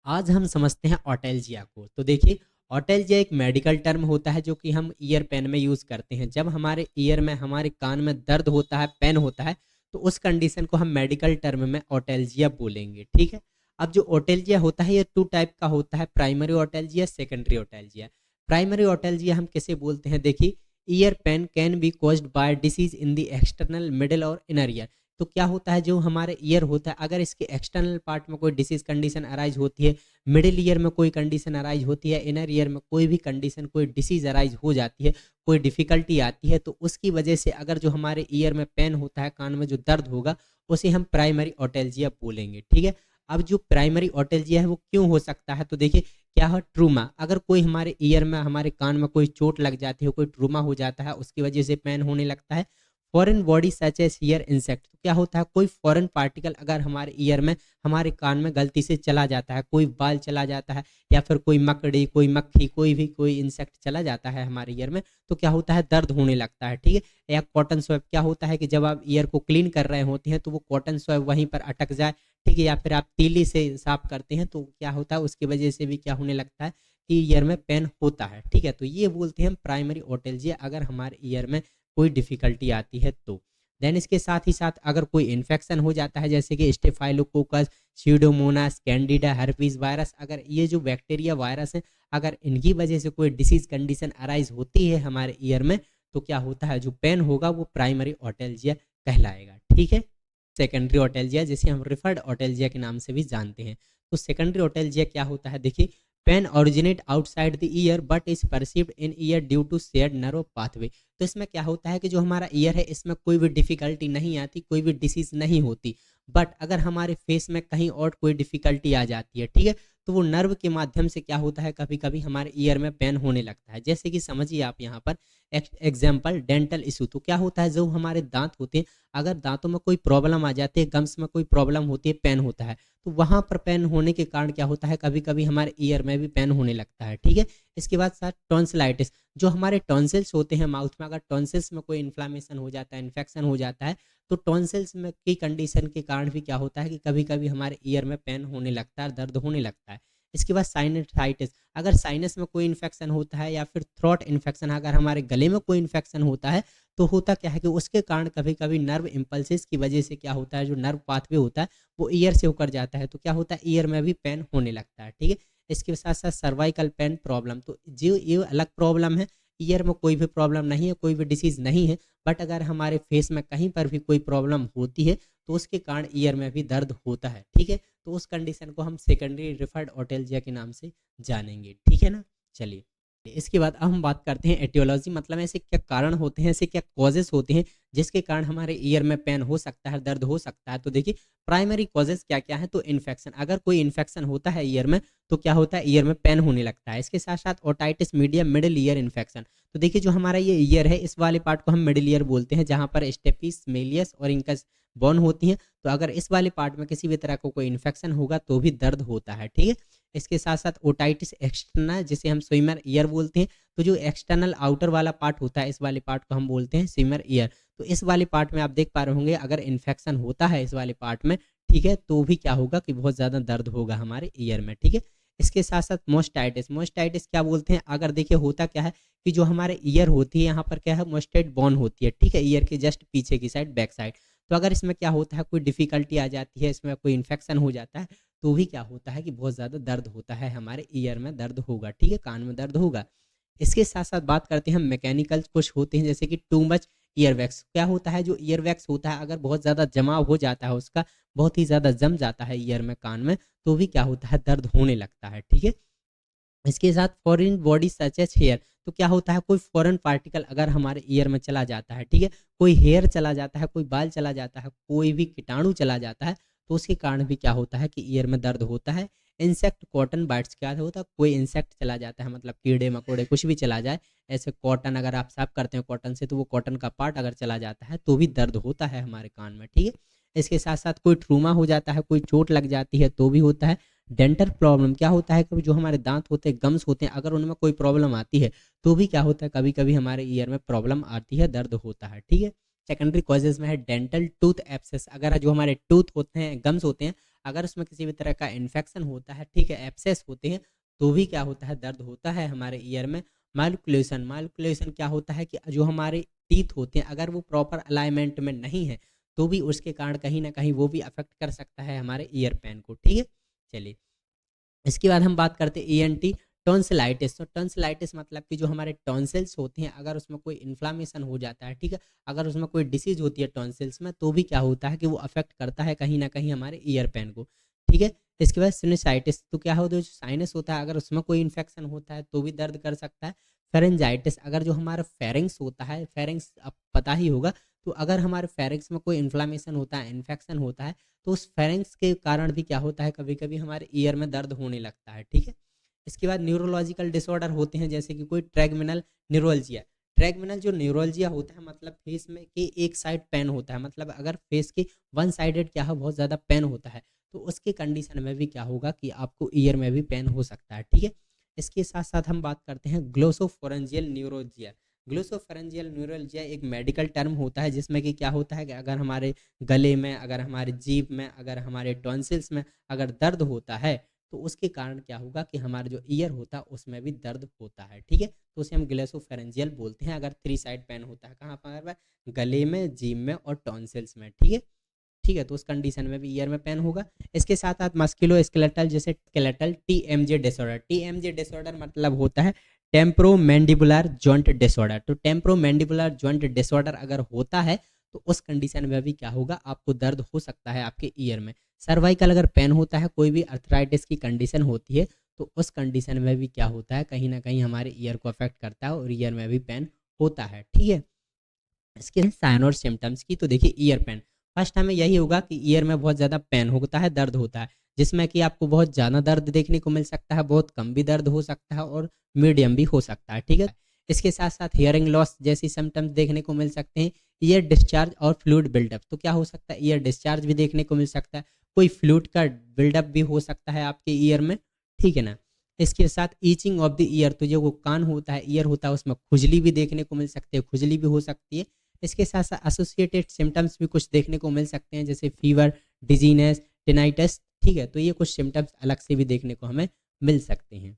आज हम समझते हैं ऑटेल्जिया को। तो देखिए, ऑटेल्जिया एक मेडिकल टर्म होता है जो कि हम ईयर पेन में यूज़ करते हैं। जब हमारे ईयर में, हमारे कान में दर्द होता है, पेन होता है, तो उस कंडीशन को हम मेडिकल टर्म में ऑटेल्जिया बोलेंगे। ठीक है। अब जो ऑटेल्जिया होता है, ये टू टाइप का होता है, primary otalgia, secondary otalgia. Primary otalgia हम किसे बोलते हैं? देखिए, ear pain can be caused by disease in the external, middle और इनर ईयर। तो क्या होता है, जो हमारे ईयर होता है, अगर इसके एक्सटर्नल पार्ट में कोई डिसीज कंडीशन अराइज होती है, मिडिल ईयर में कोई कंडीशन अराइज होती है, इनर ईयर में कोई भी कंडीशन, कोई डिसीज अराइज हो जाती है, कोई डिफिकल्टी आती है, तो उसकी वजह से अगर जो हमारे ईयर में पेन होता है, कान में जो दर्द होगा, उसे हम प्राइमरी ऑटेल्जिया बोलेंगे। ठीक है। अब जो प्राइमरी ऑटेल्जिया है वो क्यों हो सकता है? तो देखिए, क्या है, ट्रूमा। अगर कोई हमारे ईयर में, हमारे कान में कोई चोट लग जाती है, कोई ट्रूमा हो जाता है, उसकी वजह से पेन होने लगता है। Foreign body such as year insect, तो क्या होता है, कोई फॉरेन पार्टिकल अगर हमारे ईयर में, हमारे कान में गलती से चला जाता है, कोई बाल चला जाता है, या फिर कोई मकड़ी, कोई मक्खी, कोई इंसेक्ट चला जाता है हमारे ईयर में, तो क्या होता है, दर्द होने लगता है। ठीक है। या कॉटन स्वैब, क्या होता है कि जब आप ईयर को क्लीन कर रहे होते हैं, तो वो कॉटन स्वैब वहीं पर अटक जाए। ठीक है। या फिर आप तीली से साफ करते हैं, तो क्या होता है, उसकी वजह से भी क्या होने लगता है कि ईयर में पेन होता है। ठीक है। तो ये बोलते हैं हम प्राइमरी ओटेल्जिया, अगर हमारे ईयर में कोई डिफिकल्टी आती है तो। देन इसके साथ ही साथ अगर कोई इन्फेक्शन हो जाता है, जैसे कि staphylococcus, Pseudomonas, Candida, herpes virus, अगर ये जो बैक्टीरिया वायरस है, अगर इनकी वजह से कोई डिसीज कंडीशन अराइज होती है हमारे ईयर में, तो क्या होता है, जो पेन होगा वो प्राइमरी ऑटेल्जिया कहलाएगा। ठीक है। सेकेंडरी ऑटेल्जिया, जिसे हम रिफर्ड ऑटेल्जिया के नाम से भी जानते हैं। तो सेकेंडरी ऑटेल्जिया क्या होता है? देखिए, pain originate outside the ear but is perceived in ear due to shared nerve pathway. तो इसमें क्या होता है कि जो हमारा ईयर है, इसमें कोई भी डिफिकल्टी नहीं आती, कोई भी डिसीज नहीं होती, बट अगर हमारे फेस में कहीं और कोई डिफिकल्टी आ जाती है, ठीक है, तो वो नर्व के माध्यम से क्या होता है, कभी कभी हमारे ईयर में पेन होने लगता है। जैसे कि समझिए आप यहाँ पर एग्जाम्पल, डेंटल इशू। तो क्या होता है, जो हमारे दांत होते हैं, अगर दांतों में कोई प्रॉब्लम आ जाती है, गम्स में कोई प्रॉब्लम होती है, पेन होता है, तो वहाँ पर पेन होने के कारण क्या होता है, कभी कभी हमारे ईयर में भी पेन होने लगता है। ठीक है। इसके बाद साथ टॉन्सिलाइटिस, जो हमारे टॉन्सिल्स होते हैं माउथ में, अगर टॉन्सिल्स में कोई इन्फ्लामेशन हो जाता है, इन्फेक्शन हो जाता है, तो टॉन्सिल्स में की कंडीशन के कारण भी क्या होता है कि कभी कभी हमारे ईयर में पेन होने लगता है, दर्द होने लगता है। इसके बाद साइनसाइटिस, अगर साइनस में कोई इन्फेक्शन होता है, या फिर थ्रोट इन्फेक्शन, अगर हमारे गले में कोई इन्फेक्शन होता है, तो होता क्या है कि उसके कारण कभी कभी नर्व इम्पल्सिस की वजह से क्या होता है, जो नर्व पाथवे होता है वो ईयर से होकर जाता है, तो क्या होता है, ईयर में भी पेन होने लगता है। ठीक है। इसके साथ साथ सर्वाइकल पेन प्रॉब्लम, तो जो ये अलग प्रॉब्लम है, ईयर में कोई भी प्रॉब्लम नहीं है, कोई भी डिसीज नहीं है, बट अगर हमारे फेस में कहीं पर भी कोई प्रॉब्लम होती है, तो उसके कारण ईयर में भी दर्द होता है। ठीक है। तो उस कंडीशन को हम सेकेंडरी रिफर्ड ऑटेल्जिया के नाम से जानेंगे। ठीक है ना। चलिए, इसके बाद अब हम बात करते हैं एटियोलॉजी, मतलब ऐसे क्या कारण होते हैं, ऐसे क्या कॉजेस होते हैं जिसके कारण हमारे ईयर में पेन हो सकता है, दर्द हो सकता है। तो देखिए, प्राइमरी कॉजेस क्या क्या है? तो इन्फेक्शन, अगर कोई इन्फेक्शन होता है ईयर में, तो क्या होता है, ईयर में पेन होने लगता है। इसके साथ साथ otitis media, middle ear infection. तो देखिए, जो हमारा ये ईयर है, इस वाले पार्ट को हम मिडिल ईयर बोलते हैं, जहाँ पर स्टेपिस, मेलियस और इंकस बोन होती हैं। तो अगर इस वाले पार्ट में किसी भी तरह का कोई इन्फेक्शन होगा, तो भी दर्द होता है। ठीक है। इसके साथ साथ ओटाइटिस एक्सटर्नल, जिसे हम स्विमर ईयर बोलते हैं। तो जो एक्सटर्नल आउटर वाला पार्ट होता है, इस वाले पार्ट को हम बोलते हैं स्विमर ईयर। तो इस वाले पार्ट में आप देख पा रहे होंगे, अगर इन्फेक्शन होता है इस वाले पार्ट में, ठीक है, तो भी क्या होगा कि बहुत ज़्यादा दर्द होगा हमारे ईयर में। ठीक है। इसके साथ साथ मोस्टाइटिस, मोस्टाइटिस क्या बोलते हैं, अगर देखिए होता क्या है कि जो हमारे ईयर होती है, यहाँ पर क्या है, मोस्टेट बोन होती है। ठीक है। ईयर के जस्ट पीछे की साइड, बैक साइड। तो अगर इसमें क्या होता है, कोई डिफिकल्टी आ जाती है, इसमें कोई इन्फेक्शन हो जाता है, तो भी क्या होता है कि बहुत ज़्यादा दर्द होता है, हमारे ईयर में दर्द होगा। ठीक है। कान में दर्द होगा। इसके साथ साथ बात करते हैं हम मैकेनिकल, कुछ होते हैं जैसे कि टू मच ईयर वैक्स। क्या होता है, जो ईयर वैक्स होता है, अगर बहुत ज़्यादा जमाव हो जाता है उसका, बहुत ही ज़्यादा जम जाता है ईयर में, कान में, तो भी क्या होता है, दर्द होने लगता है। ठीक है। इसके साथ foreign body such as hair, तो क्या होता है, कोई फॉरेन पार्टिकल अगर हमारे ईयर में चला जाता है, ठीक है, कोई हेयर चला जाता है, कोई बाल चला जाता है, कोई भी कीटाणु चला जाता है, तो उसके कारण भी क्या होता है कि ईयर में दर्द होता है। इंसेक्ट कॉटन बाइट्स, क्या होता है, कोई इंसेक्ट चला जाता है, मतलब कीड़े मकोड़े कुछ भी चला जाए, ऐसे कॉटन अगर आप साफ करते हैं कॉटन से, तो वो कॉटन का पार्ट अगर चला जाता है, तो भी दर्द होता है हमारे कान में। ठीक है। इसके साथ साथ कोई ट्रूमा हो जाता है, कोई चोट लग जाती है, तो भी होता है। डेंटल प्रॉब्लम, क्या होता है, कभी जो हमारे दांत होते हैं, गम्स होते हैं, अगर उनमें कोई प्रॉब्लम आती है, तो भी क्या होता है, कभी कभी हमारे ईयर में प्रॉब्लम आती है, दर्द होता है। ठीक है। सेकेंडरी कॉजेज में है डेंटल टूथ एब्सेस, अगर जो हमारे टूथ होते हैं, गम्स होते हैं, अगर उसमें किसी भी तरह का इन्फेक्शन होता है, ठीक है, एब्सेस होते हैं, तो भी क्या होता है, दर्द होता है हमारे ईयर में। माइल्ड क्या होता है कि जो हमारे टीथ होते हैं अगर वो प्रॉपर अलाइनमेंट में नहीं है, तो भी उसके कारण कहीं ना कहीं वो भी अफेक्ट कर सकता है हमारे ईयर पेन को, ठीक है। चलिए, इसके बाद हम बात करते हैं ईएनटी टॉन्सिलाइटिस। तो टॉन्सिलाइटिस मतलब कि जो हमारे टॉन्सिल्स होते हैं अगर उसमें कोई इन्फ्लामेशन हो जाता है, ठीक है, अगर उसमें कोई डिसीज होती है टॉन्सिल्स में, तो भी क्या होता है कि वो अफेक्ट करता है कहीं ना कहीं हमारे ईयर पेन को, ठीक है। इसके बाद सिनुसाइटिस, तो क्या होता है, जो साइनस होता है अगर उसमें कोई इन्फेक्शन होता है तो भी दर्द कर सकता है। फेरेंजाइटिस, अगर जो हमारा फेरिंग्स होता है, फेरिंग्स अब पता ही होगा, तो अगर हमारे फेरिंग्स में कोई इन्फ्लामेशन होता है, इन्फेक्शन होता है, तो उस फेरेंक्स के कारण भी क्या होता है, कभी कभी हमारे ईयर में दर्द होने लगता है, ठीक है। इसके बाद न्यूरोलॉजिकल डिसऑर्डर होते हैं, जैसे कि कोई ट्रैगमिनल न्यूरोलजिया। ट्रैगमिनल जो न्यूरोलजिया होता है मतलब फेस में के एक साइड पेन होता है, मतलब अगर फेस के वन साइडेड क्या है, बहुत ज़्यादा पेन होता है, तो उसके कंडीशन में भी क्या होगा कि आपको ईयर में भी पेन हो सकता है, ठीक है। इसके साथ साथ हम बात करते हैं ग्लोसोफोरेंजियल न्यूरोलजिया। ग्लोसोफोरेंजियल न्यूरोलजिया एक मेडिकल टर्म होता है जिसमें कि क्या होता है कि अगर हमारे गले में, अगर हमारे जीभ में, अगर हमारे टॉन्सिल्स में अगर दर्द होता है, तो उसके कारण क्या होगा कि हमारा जो ईयर होता है उसमें भी दर्द होता है, ठीक है। तो उसे हम ग्लेसोफेरेंजियल बोलते हैं अगर थ्री साइड पेन होता है, कहाँ पर, गले में, जीभ में और टॉन्सिल्स में, ठीक है। ठीक है, तो उस कंडीशन में भी ईयर में पेन होगा। इसके साथ साथ मस्कुलो स्केलेटल, जैसे skeletal TMJ disorder. TMJ disorder मतलब होता है टेम्प्रो मैंडिबुलर जॉइंट डिसऑर्डर। तो टेम्प्रो मैंडिबुलर जॉइंट डिसऑर्डर अगर होता है तो उस कंडीशन में भी क्या होगा, आपको दर्द हो सकता है आपके ईयर में। सर्वाइकल अगर पेन होता है, कोई भी अर्थराइटिस की कंडीशन होती है, तो उस कंडीशन में भी क्या होता है, कहीं ना कहीं हमारे ईयर को अफेक्ट करता है और ईयर में भी पेन होता है, ठीक है। इसके साइन और सिम्टम्स की, तो देखिए ईयर पेन, फर्स्ट हमें यही होगा कि ईयर में बहुत ज़्यादा पेन होता है, दर्द होता है, जिसमें कि आपको बहुत ज़्यादा दर्द देखने को मिल सकता है, बहुत कम भी दर्द हो सकता है और मीडियम भी हो सकता है, ठीक है। इसके साथ साथ हियरिंग लॉस जैसी सिम्टम्स देखने को मिल सकते हैं। ईयर डिस्चार्ज और फ्लूइड बिल्डअप, तो क्या हो सकता है, ईयर डिस्चार्ज भी देखने को मिल सकता है, कोई फ्लूइड का बिल्डअप भी हो सकता है आपके ईयर में, ठीक है ना। इसके साथ ईचिंग ऑफ द ईयर, तो जो वो कान होता है, ईयर होता है, उसमें खुजली भी देखने को मिल सकती है, खुजली भी हो सकती है। इसके साथ साथ एसोसिएटेड सिम्टम्स भी कुछ देखने को मिल सकते हैं, जैसे फीवर, डिजीनेस, टिनाइटस, ठीक है। तो ये कुछ सिम्टम्स अलग से भी देखने को हमें मिल सकते हैं।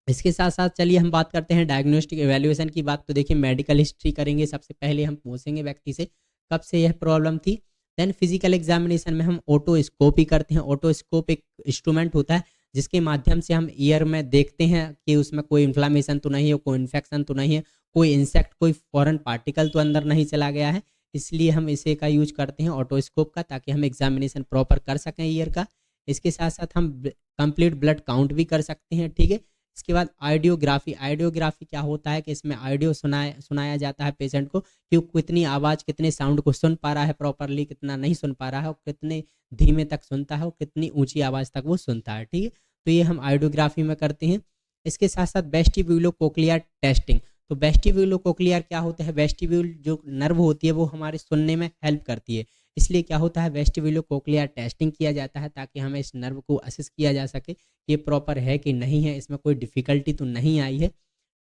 इसके साथ साथ चलिए हम बात करते हैं डायग्नोस्टिक एवेल्युएशन की बात। तो देखिए, मेडिकल हिस्ट्री करेंगे, सबसे पहले हम पूछेंगे व्यक्ति से कब से यह प्रॉब्लम थी। देन फिजिकल एग्जामिनेशन में हम ओटोस्कोपी करते हैं। ओटोस्कोप एक इंस्ट्रूमेंट होता है जिसके माध्यम से हम ईयर में देखते हैं कि उसमें कोई इन्फ्लामेशन तो नहीं है, कोई इन्फेक्शन तो नहीं है, कोई इंसेक्ट, कोई फॉरेन पार्टिकल तो अंदर नहीं चला गया है। इसलिए हम इसे का यूज करते हैं ऑटोस्कोप का, ताकि हम एग्जामिनेशन प्रॉपर कर सकें ईयर का। इसके साथ साथ हम कंप्लीट ब्लड काउंट भी कर सकते हैं, ठीक है। इसके बाद आइडियोग्राफी। आइडियोग्राफी क्या होता है कि इसमें ऑडियो सुनाया जाता है पेशेंट को कि वो कितनी आवाज़, कितने साउंड को सुन पा रहा है प्रॉपरली, कितना नहीं सुन पा रहा है, और कितने धीमे तक सुनता है और कितनी ऊंची आवाज़ तक वो सुनता है, ठीक है। तो ये हम आइडियोग्राफी में करते हैं। इसके साथ साथ वेस्टिब्यूलो कोक्लियर टेस्टिंग। तो वेस्टिब्यूलो कोक्लियर क्या होता है, वेस्टिब्यूल जो नर्व होती है वो हमारे सुनने में हेल्प करती है, इसलिए क्या होता है, वेस्टिब्यूलो कोक्लियर टेस्टिंग किया जाता है ताकि हमें इस नर्व को असेस किया जा सके ये प्रॉपर है कि नहीं है, इसमें कोई डिफ़िकल्टी तो नहीं आई है,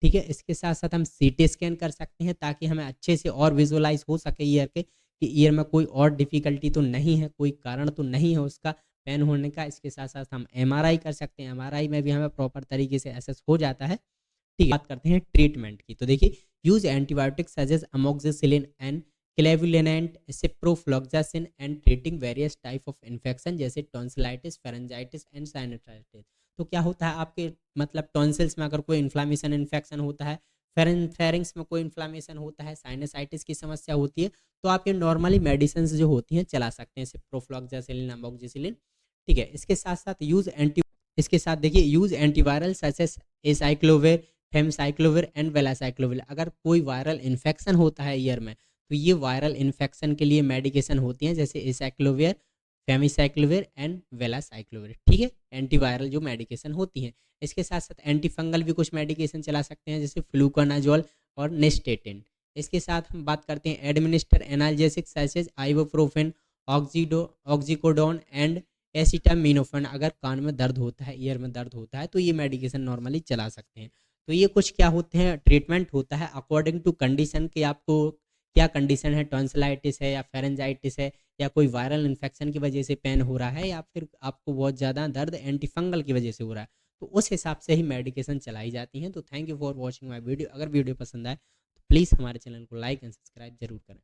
ठीक है। इसके साथ साथ हम सीटी स्कैन कर सकते हैं ताकि हमें अच्छे से और विजुअलाइज हो सके ईयर के कि ईयर में कोई और डिफ़िकल्टी तो नहीं है, कोई कारण तो नहीं है उसका पेन होने का। इसके साथ साथ हम एमआरआई कर सकते हैं, एमआरआई में भी हमें प्रॉपर तरीके से असेस हो जाता है, ठीक है। बात करते हैं ट्रीटमेंट की। तो देखिए, use antibiotic such as amoxicillin and clavulanate, ciprofloxacin and treating various type of infection जैसे टॉन्सिलाइटिस, फेरेंजाइटिस एंड साइनसाइटिस। तो क्या होता है आपके मतलब टॉन्सिल्स में अगर कोई इन्फ्लामेशन, इन्फेक्शन होता है, फेरिंग्स में कोई इन्फ्लामेशन होता है, साइनसाइटिस की समस्या होती है, तो आप ये नॉर्मली मेडिसिन जो होती हैं चला सकते हैं, सिप्रोफ्लॉक्सासिलिन, अमोक्सिसिलिन, ठीक है। इसके साथ साथ इसके साथ देखिए, use antiviral such as acyclovir, famciclovir and valacyclovir. अगर कोई वायरल इन्फेक्शन होता है ईयर में, तो ये वायरल इन्फेक्शन के लिए मेडिकेशन होती हैं, जैसे एसाइक्लोविर, फेमिसाइक्लोविर एंड वेलासाइक्लोविर, ठीक है, एंटीवायरल जो मेडिकेशन होती हैं। इसके साथ साथ एंटी फंगल भी कुछ मेडिकेशन चला सकते हैं, जैसे फ्लूकोनाजोल और नेस्टेटिन। इसके साथ हम बात करते हैं administer analgesic such as ibuprofen, oxycodone and acetaminophen. अगर कान में दर्द होता है, ईयर में दर्द होता है, तो ये मेडिकेशन नॉर्मली चला सकते हैं। तो ये कुछ क्या होते हैं, ट्रीटमेंट होता है अकॉर्डिंग टू कंडीशन, कि आपको क्या कंडीशन है, टॉन्सिलाइटिस है या फेरेंजाइटिस है या कोई वायरल इन्फेक्शन की वजह से पेन हो रहा है या फिर आपको बहुत ज़्यादा दर्द एंटीफंगल की वजह से हो रहा है, तो उस हिसाब से ही मेडिकेशन चलाई जाती हैं। तो thank you for watching my video. अगर वीडियो पसंद आए तो प्लीज़ हमारे चैनल को लाइक एंड सब्सक्राइब जरूर करें।